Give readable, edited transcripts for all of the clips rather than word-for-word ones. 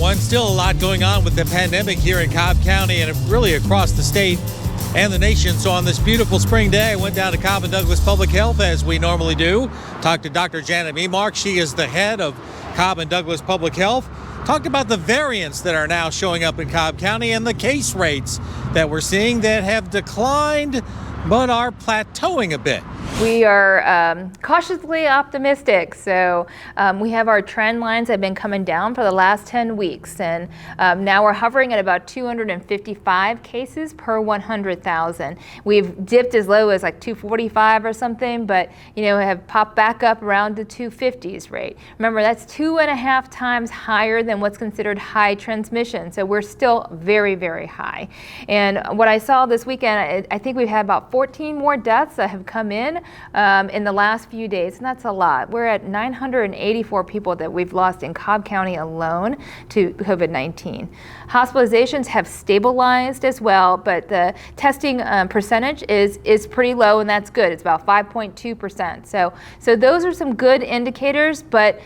everyone. Still a lot going on with the pandemic here in Cobb County and really across the state and the nation. So on this beautiful spring day, I went down to Cobb and Douglas Public Health as we normally do. Talked to Dr. Janet Memark. She is the head of Cobb and Douglas Public Health. Talked about the variants that are now showing up in Cobb County and the case rates that we're seeing that have declined but are plateauing a bit. We are cautiously optimistic. So we have our trend lines that have been coming down for the last 10 weeks. And now we're hovering at about 255 cases per 100,000. We've dipped as low as like 245 or something, but have popped back up around the 250s rate. Remember, that's 2.5 times higher than what's considered high transmission. So we're still very, very high. And what I saw this weekend, I think we've had about 14 more deaths that have come in the last few days, and that's a lot. We're at 984 people that we've lost in Cobb County alone to COVID-19. Hospitalizations have stabilized as well, but the testing percentage is pretty low, and that's good. It's about 5.2%. So those are some good indicators, but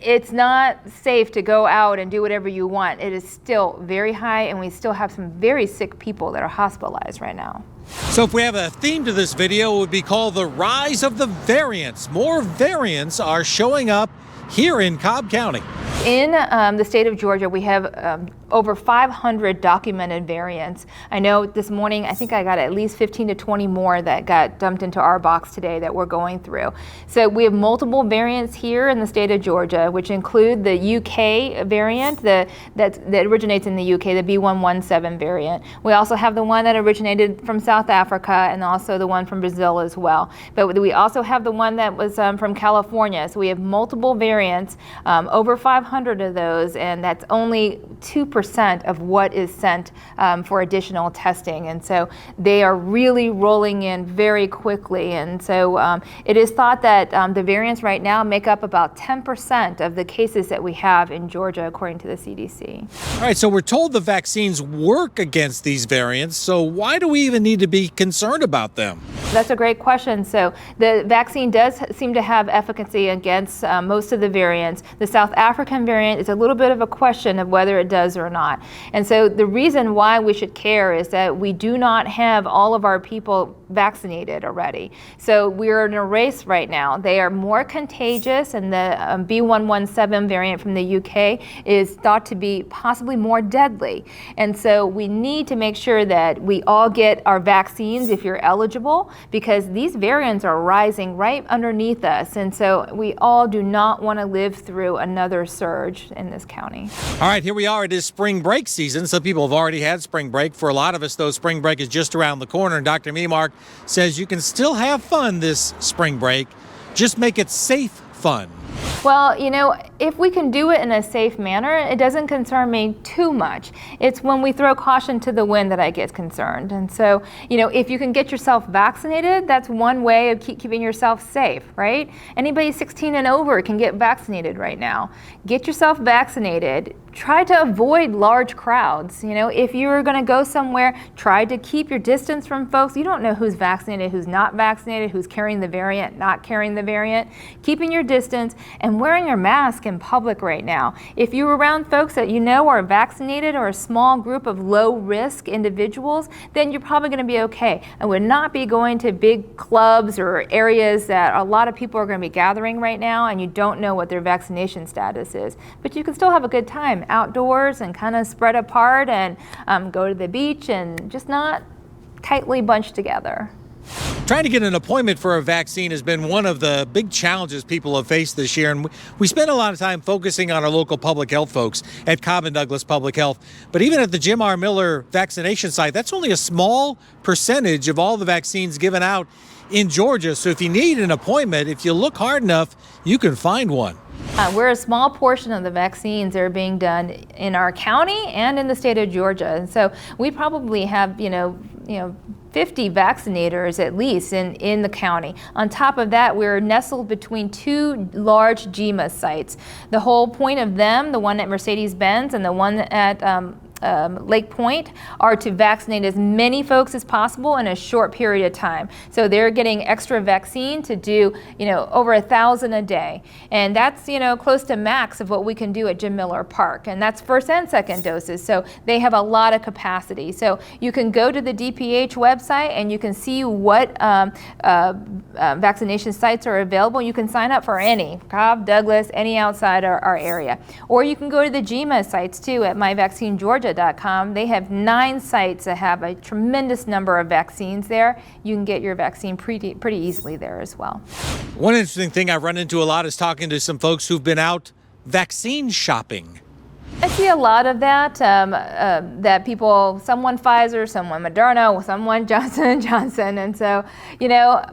it's not safe to go out and do whatever you want. It is still very high, and we still have some very sick people that are hospitalized right now. So if we have a theme to this video, it would be called the rise of the variants. More variants are showing up here in Cobb County. In the state of Georgia, we have over 500 documented variants. I know this morning, I think I got at least 15 to 20 more that got dumped into our box today that we're going through. So we have multiple variants here in the state of Georgia, which include the UK variant that originates in the UK, the B117 variant. We also have the one that originated from South Africa and also the one from Brazil as well. But we also have the one that was from California. So we have multiple variants, over 500 of those, and that's only 2% of what is sent for additional testing. And so they are really rolling in very quickly. And so it is thought that the variants right now make up about 10% of the cases that we have in Georgia, according to the CDC. All right, so we're told the vaccines work against these variants. So why do we even need to be concerned about them? That's a great question. So the vaccine does seem to have efficacy against most of the variants. The South African variant is a little bit of a question of whether it does or not. And so the reason why we should care is that we do not have all of our people vaccinated already. So we're in a race right now. They are more contagious, and the B117 variant from the UK is thought to be possibly more deadly. And so we need to make sure that we all get our vaccines if you're eligible, because these variants are rising right underneath us. And so we all do not want to live through another surge in this county. All right, here we are. It is spring break season. Some people have already had spring break. For a lot of us, though, spring break is just around the corner. And Dr. Memark says you can still have fun this spring break. Just make it safe fun. Well, if we can do it in a safe manner, it doesn't concern me too much. It's when we throw caution to the wind that I get concerned. And so, if you can get yourself vaccinated, that's one way of keeping yourself safe, right? Anybody 16 and over can get vaccinated right now. Get yourself vaccinated. Try to avoid large crowds. If you're going to go somewhere, try to keep your distance from folks. You don't know who's vaccinated, who's not vaccinated, who's carrying the variant, not carrying the variant. Keeping your distance and wearing your mask in public right now. If you're around folks that are vaccinated or a small group of low-risk individuals, then you're probably going to be okay. I would not be going to big clubs or areas that a lot of people are going to be gathering right now, and you don't know what their vaccination status is. But you can still have a good time outdoors and kind of spread apart and go to the beach and just not tightly bunched together. Trying to get an appointment for a vaccine has been one of the big challenges people have faced this year, and we spend a lot of time focusing on our local public health folks at Cobb and Douglas Public Health. But even at the Jim R. Miller vaccination site, that's only a small percentage of all the vaccines given out in Georgia. So if you need an appointment, if you look hard enough, you can find one. We're a small portion of the vaccines that are being done in our county and in the state of Georgia. And so we probably have, 50 vaccinators at least in the county. On top of that, we're nestled between two large GMA sites. The whole point of them, the one at Mercedes-Benz and the one at Lake Point are to vaccinate as many folks as possible in a short period of time. So they're getting extra vaccine to do, over 1,000 a day. And that's, close to max of what we can do at Jim Miller Park. And that's first and second doses. So they have a lot of capacity. So you can go to the DPH website and you can see what vaccination sites are available. You can sign up for any, Cobb, Douglas, any outside our area. Or you can go to the GMA sites too at myvaccinegeorgia.com. They have 9 sites that have a tremendous number of vaccines there. You can get your vaccine pretty easily there as well. One interesting thing I've run into a lot is talking to some folks who've been out vaccine shopping. I see a lot of that, that people, someone Pfizer, someone Moderna, someone Johnson & Johnson. And so,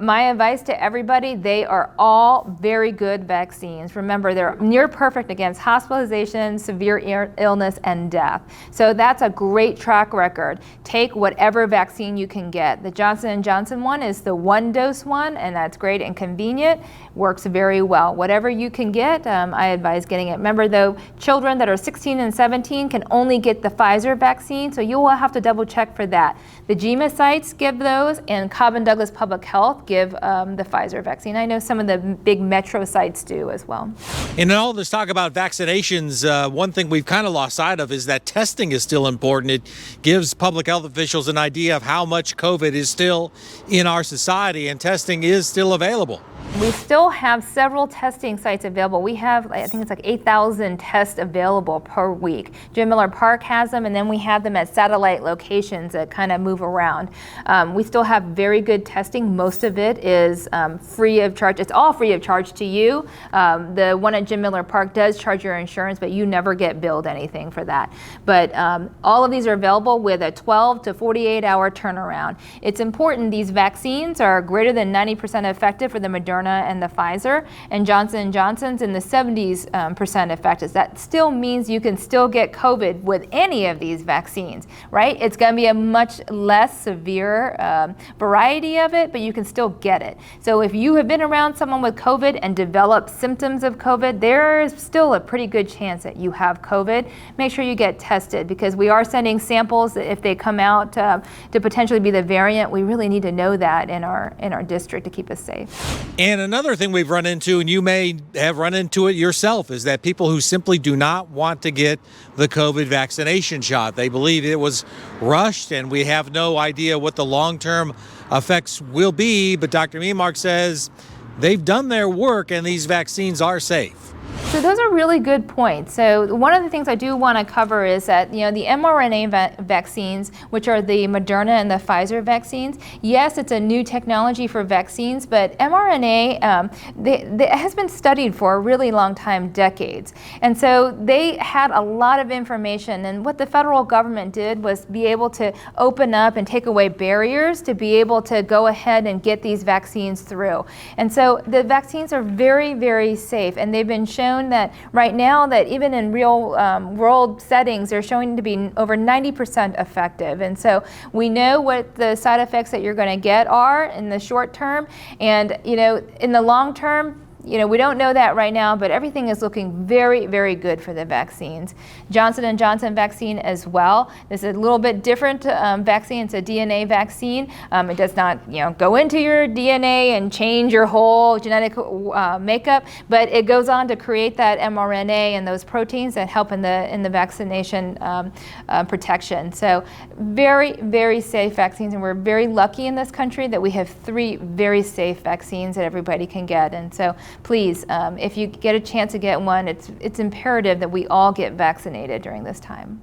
my advice to everybody, they are all very good vaccines. Remember, they're near perfect against hospitalization, severe illness, and death. So that's a great track record. Take whatever vaccine you can get. The Johnson & Johnson one is the 1-dose one, and that's great and convenient. Works very well. Whatever you can get, I advise getting it. Remember, though, children that are 16 and 17 can only get the Pfizer vaccine, so you will have to double check for that. The GMA sites give those, and Cobb and Douglas Public Health give the Pfizer vaccine. I know some of the big metro sites do as well. In all this talk about vaccinations, one thing we've kind of lost sight of is that testing is still important. It gives public health officials an idea of how much COVID is still in our society, and testing is still available. We still have several testing sites available. We have, I think it's like 8,000 tests available per week. Jim Miller Park has them, and then we have them at satellite locations that kind of move around. We still have very good testing. Most of it is free of charge. It's all free of charge to you. The one at Jim Miller Park does charge your insurance, but you never get billed anything for that. But all of these are available with a 12 to 48 hour turnaround. It's important. These vaccines are greater than 90% effective for the Moderna and the Pfizer, and Johnson & Johnson's in the 70% effective. That still means you can still get COVID with any of these vaccines, right? It's going to be a much less severe variety of it, but you can still get it. So if you have been around someone with COVID and developed symptoms of COVID, there is still a pretty good chance that you have COVID. Make sure you get tested, because we are sending samples if they come out to potentially be the variant. We really need to know that in our district to keep us safe. And another thing we've run into, and you may have run into it yourself, is that people who simply do not want to get the COVID vaccination shot. They believe it was rushed, and we have no idea what the long-term effects will be. But Dr. Memark says they've done their work and these vaccines are safe. So those are really good points. So one of the things I do want to cover is that, the mRNA vaccines, which are the Moderna and the Pfizer vaccines, yes, it's a new technology for vaccines, but mRNA has been studied for a really long time, decades. And so they had a lot of information, and what the federal government did was be able to open up and take away barriers to be able to go ahead and get these vaccines through. And so the vaccines are very, very safe, and they've been shown that right now that even in real world settings, they're showing to be over 90% effective. And so we know what the side effects that you're going to get are in the short term, and in the long term, we don't know that right now, but everything is looking very, very good for the vaccines. Johnson & Johnson vaccine as well. This is a little bit different vaccine. It's a DNA vaccine. It does not, go into your DNA and change your whole genetic makeup, but it goes on to create that mRNA and those proteins that help in the vaccination protection. So very, very safe vaccines, and we're very lucky in this country that we have 3 very safe vaccines that everybody can get. And so please, if you get a chance to get one, it's imperative that we all get vaccinated during this time.